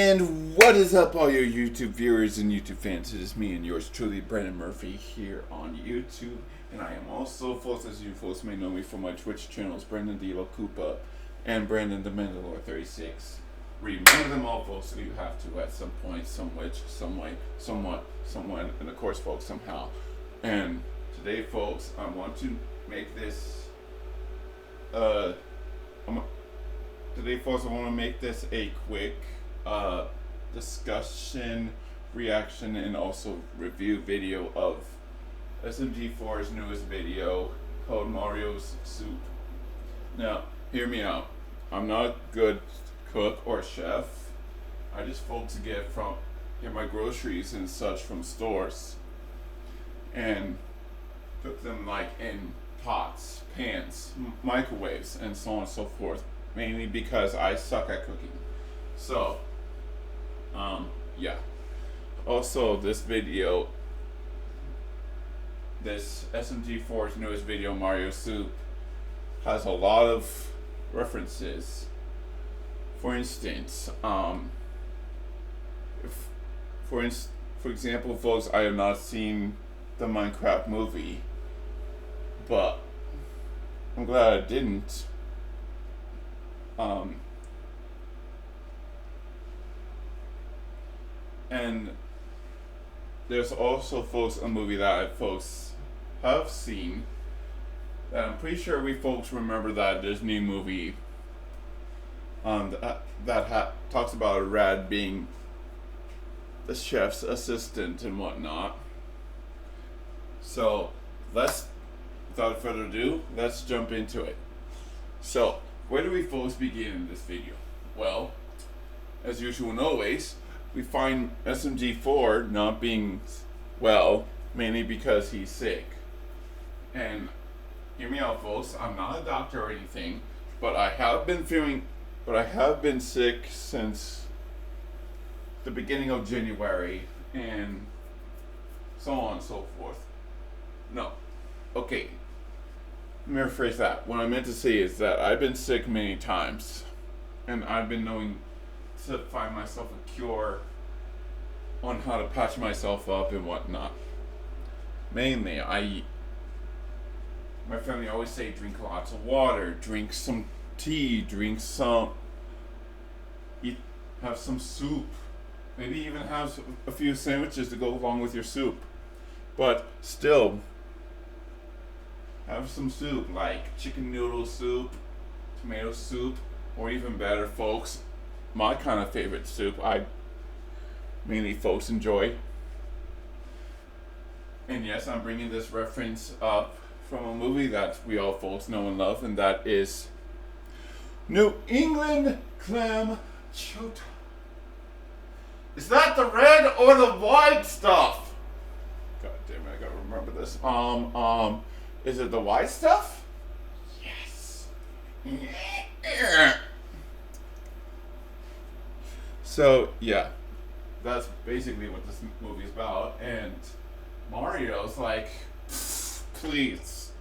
And what is up, all your YouTube viewers and YouTube fans? It is me and yours truly, Brandon Murphy, here on YouTube. And I am also, folks, as you folks may know me from my Twitch channels, Brandon D. La Koopa and Brandon the Mandalore 36. Remember them all, folks, so you have to at some point, some which, some way, somewhat, someone, and of course, folks, somehow. And today, folks, I want to make this, today, folks, I want to make this a quick discussion, reaction, and also review video of SMG4's newest video called Mario's Soup. Now, hear me out. I'm not a good cook or chef. I just folks get my groceries and such from stores and cook them like in pots, pans, microwaves, and so on and so forth. Mainly because I suck at cooking. So, yeah. Also, this video, this SMG4's newest video, Mario Soup, has a lot of references. For instance, for example, folks, I have not seen the Minecraft movie, but I'm glad I didn't. And there's also, folks, a movie that folks have seen that I'm pretty sure we folks remember, that Disney movie that talks about a rat being the chef's assistant and whatnot. So without further ado, let's jump into it. So, where do we folks begin in this video? Well, as usual and always, we find SMG4 not being well, mainly because he's sick. And hear me out, folks, I'm not a doctor or anything, but I have been sick since the beginning of January, and so on and so forth. No. Okay. Let me rephrase that. What I meant to say is that I've been sick many times, and I've been knowing to find myself a cure on how to patch myself up and whatnot. Mainly, my family always say drink lots of water, drink some tea, have some soup, maybe even have a few sandwiches to go along with your soup. But still, have some soup, like chicken noodle soup, tomato soup, or even better, folks, my kind of favorite soup I mainly folks enjoy. And yes, I'm bringing this reference up from a movie that we all folks know and love, and that is New England Clam Chowder. Is that the red or the white stuff? God damn it, I gotta remember this. Is it the white stuff? Yes. Yeah. So, yeah. That's basically what this movie's about. And Mario's like, please.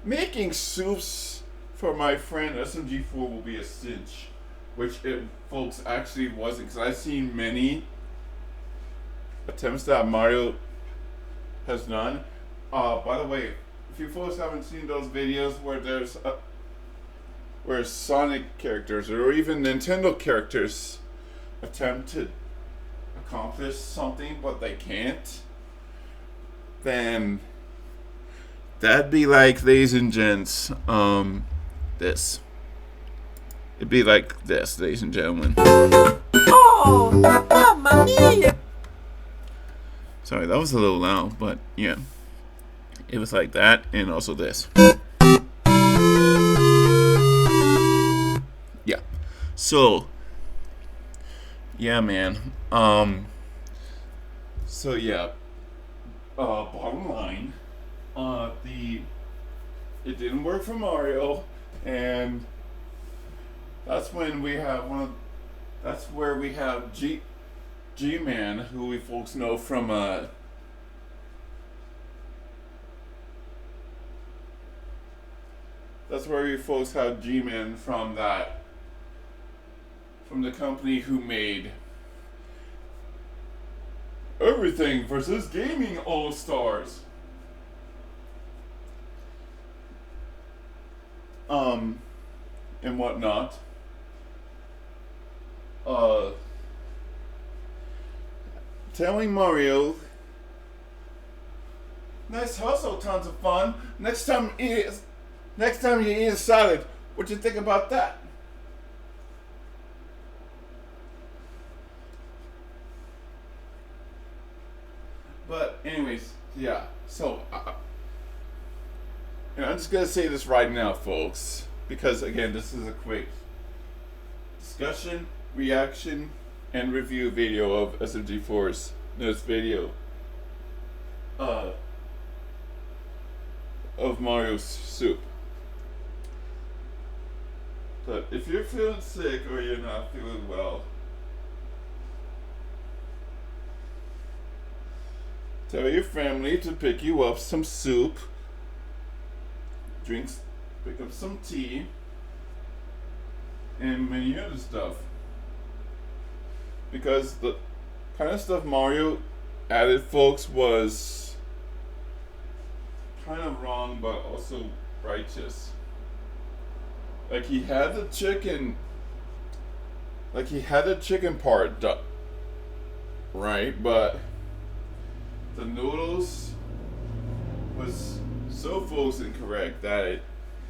Making soups for my friend SMG4 will be a cinch. Which it, folks, actually wasn't. Because I've seen many attempts that Mario has done. By the way, if you folks haven't seen those videos where Sonic characters or even Nintendo characters attempt to accomplish something but they can't, then that'd be like, ladies and gents, this. It'd be like this, ladies and gentlemen. Oh, mamma mia! Sorry, that was a little loud, but yeah. It was like that, and also this. Yeah. So, yeah, man. So yeah. Bottom line, it didn't work for Mario, and that's when we have that's where we have G-Man, who we folks know from that's where we folks have G-Man from from the company who made Everything versus Gaming All-Stars. And whatnot. Telling Mario, nice hustle, tons of fun. Next time you eat a salad, what you think about that? But anyways, yeah. So, I'm just gonna say this right now, folks, because again, this is a quick discussion, reaction, and review video of SMG4's newest video of Mario's soup. But if you're feeling sick or you're not feeling well, tell your family to pick you up some soup, pick up some tea, and many other stuff. Because the kind of stuff Mario added, folks, was kind of wrong, but also righteous. Like he had the chicken part, right? But the noodles was so folks incorrect that it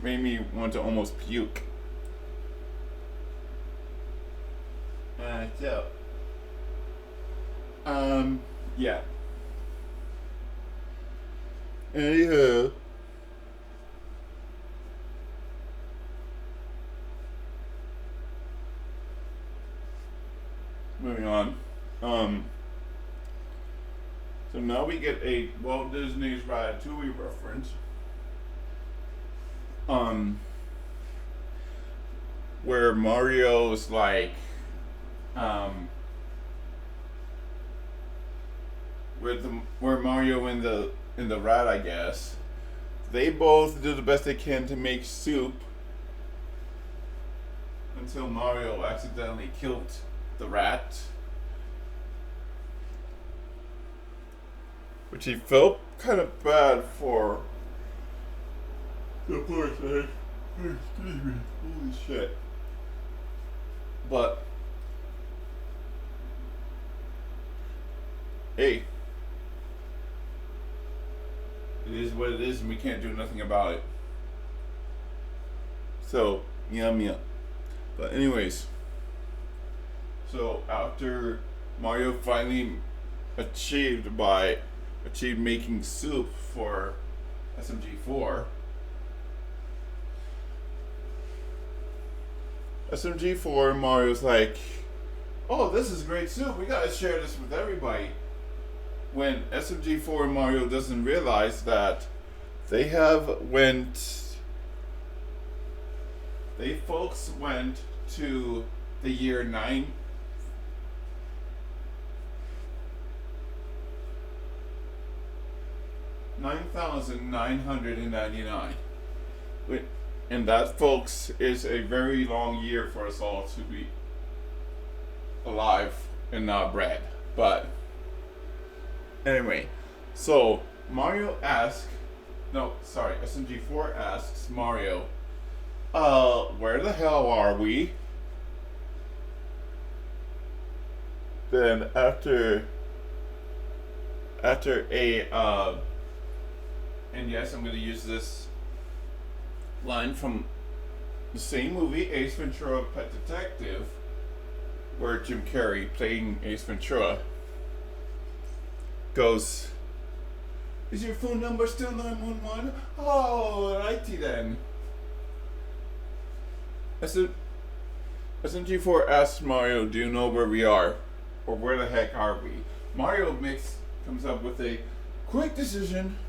made me want to almost puke. Yeah. Anywho, moving on. So now we get a Walt Disney's Ratatouille reference. Where Mario's like, where Mario and the rat, I guess, they both do the best they can to make soup until Mario accidentally killed the rat, which he felt kind of bad for. The poor thing. Excuse me. Holy shit. But hey, it is what it is, and we can't do nothing about it. So, yum. But anyways, so after Mario finally achieved making soup for SMG4, Mario's like, oh, this is great soup, we gotta share this with everybody. When SMG4 and Mario doesn't realize that they folks went to the year 9,999. And that, folks, is a very long year for us all to be alive and not bred. But anyway, so SMG4 asks Mario, where the hell are we? Then after and yes, I'm going to use this line from the same movie, Ace Ventura: Pet Detective, where Jim Carrey, playing Ace Ventura, goes, is your phone number still 911? Oh, righty then. SMG4 asks Mario, do you know where we are? Or where the heck are we? Mario comes up with a quick decision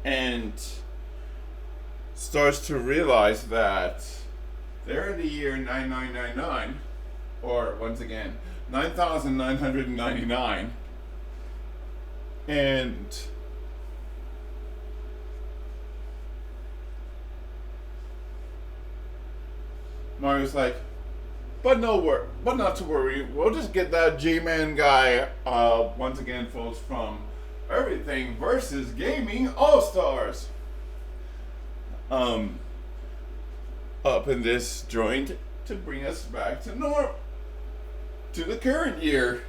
and starts to realize that they're in the year 9999, or once again, 9,999, and Mario's like, But but not to worry. We'll just get that G-Man guy once again, folks, from Everything versus Gaming All-Stars. Up in this joint to bring us back to the current year.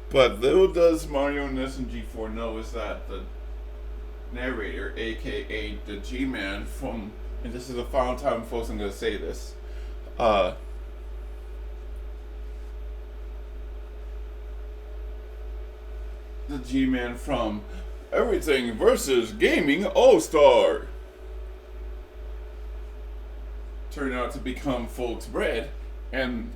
But little does Mario and SMG4 know is that the narrator, aka the G-Man from, and this is the final time, folks, I'm going to say this, the G-Man from Everything versus Gaming All-Star turned out to become folks' bread, and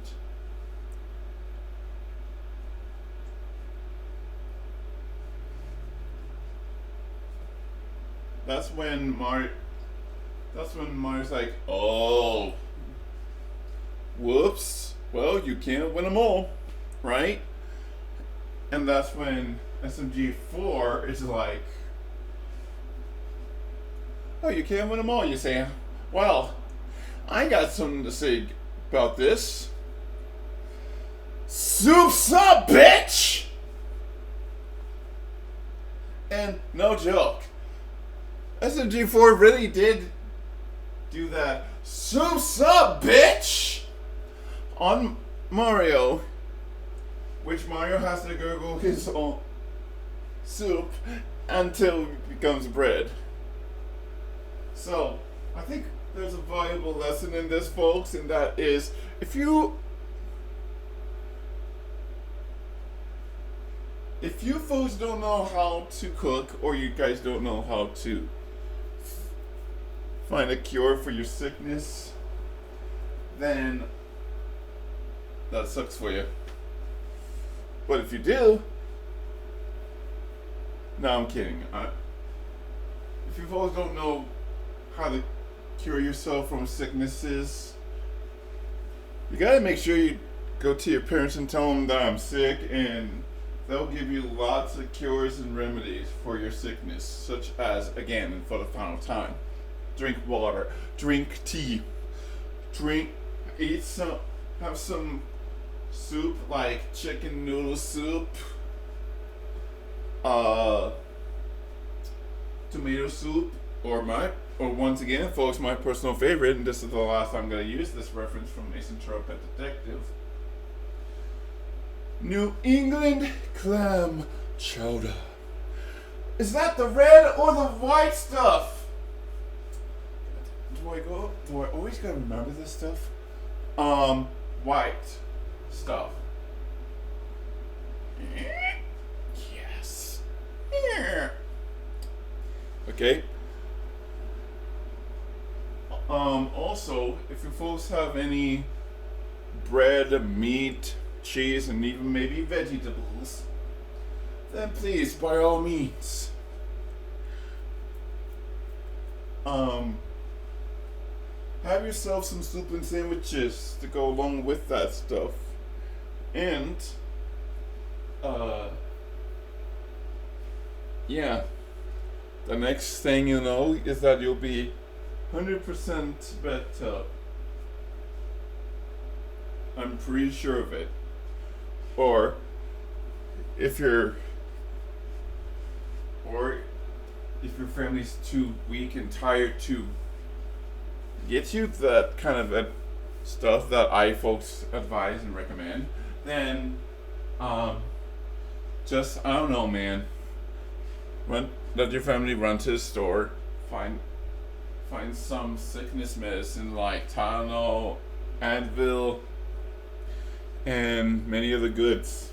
that's when Mario's like, oh, whoops, well, you can't win them all, right? And that's when SMG4 is like, oh, you can't win them all. You say, well, I got something to say about this. Soup's up, bitch! And no joke, SMG4 really did do that "Soup's up, bitch" on Mario, which Mario has to gurgle his own soup until it becomes bread. So, I think there's a valuable lesson in this, folks, and that is, if you folks don't know how to cook, or you guys don't know how to find a cure for your sickness, then that sucks for you. But if you do, no, I'm kidding. If you folks don't know how to cure yourself from sicknesses, you gotta make sure you go to your parents and tell them that I'm sick, and they'll give you lots of cures and remedies for your sickness, such as, again, and for the final time, drink water, drink tea, have some soup, like chicken noodle soup, tomato soup, or once again, folks, my personal favorite, and this is the last time I'm going to use this reference from Mason Sharp at Detective, New England clam chowder. Is that the red or the white stuff? Do I always gotta remember this stuff? White stuff. Yes. Okay. Also, if you folks have any bread, meat, cheese, and even maybe vegetables, then please, by all means, have yourself some soup and sandwiches to go along with that stuff. And, yeah, the next thing you know is that you'll be 100% better. I'm pretty sure of it. Or if your family's too weak and tired to get you that kind of stuff that I folks advise and recommend, then just, I don't know, man, let your family run to the store, find some sickness medicine like Tylenol, Advil, and many other goods,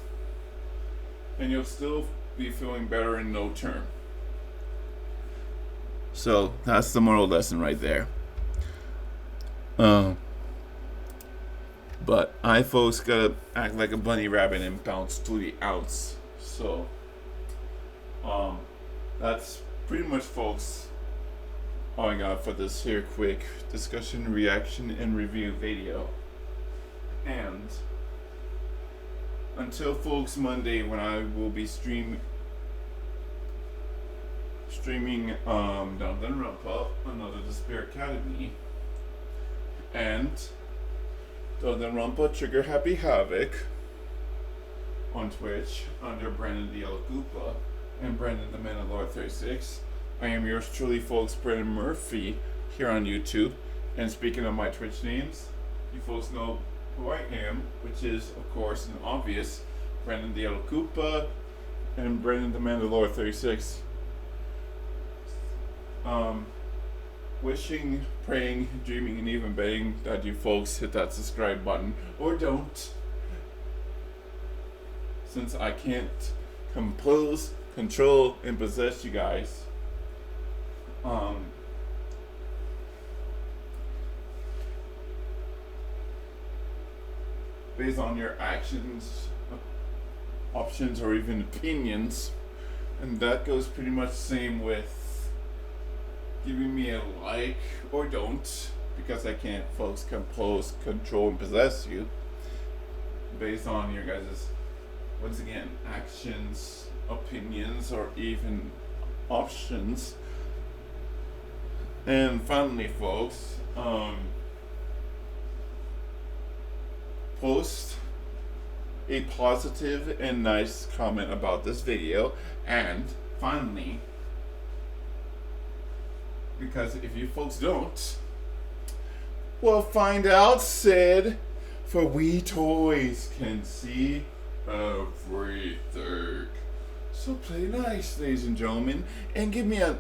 and you'll still be feeling better in no term. So that's the moral lesson right there. But I folks gotta act like a bunny rabbit and bounce to the outs. So that's pretty much, folks, all I got for this here quick discussion, reaction, and review video. And until, folks, Monday, when I will be streaming Down Then Rump Up, another Despair Academy And the Rumpa Trigger Happy Havoc on Twitch under Brandon the Yellow Koopa and Brandon the Mandalore 36. I am yours truly, folks, Brandon Murphy here on YouTube. And speaking of my Twitch names, you folks know who I am, which is, of course, an obvious Brandon the Yellow Koopa and Brandon the Mandalore 36. Wishing, praying, dreaming, and even betting that you folks hit that subscribe button, or don't, since I can't compose, control, and possess you guys. Based on your actions, options, or even opinions. And that goes pretty much the same with giving me a like or don't, because I can't, folks, compose, control, and possess you. Based on your guys', once again, actions, opinions, or even options. And finally, folks, post a positive and nice comment about this video. And finally, because if you folks don't, well, find out, Sid, for we toys can see everything. So play nice, ladies and gentlemen, and give me a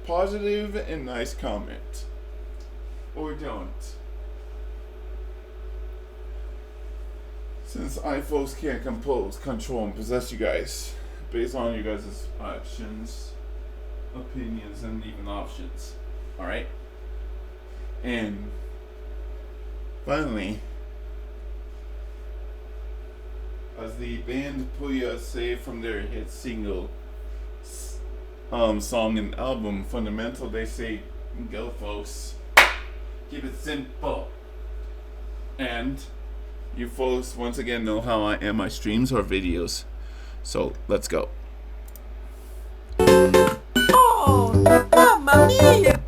positive and nice comment. Or don't. Since I, folks, can't compose, control, and possess you guys based on you guys' actions, opinions, and even options. Alright? And finally, as the band Puya say from their hit single, song and album Fundamental, they say, go folks, keep it simple. And you folks once again know how I am my streams or videos, so let's go. Oh, mamma mia!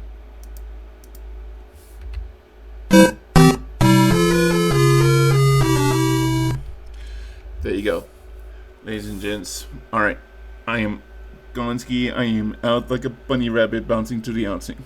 There you go, ladies and gents. Alright, I am Gonski. I am out like a bunny rabbit bouncing to the outsing.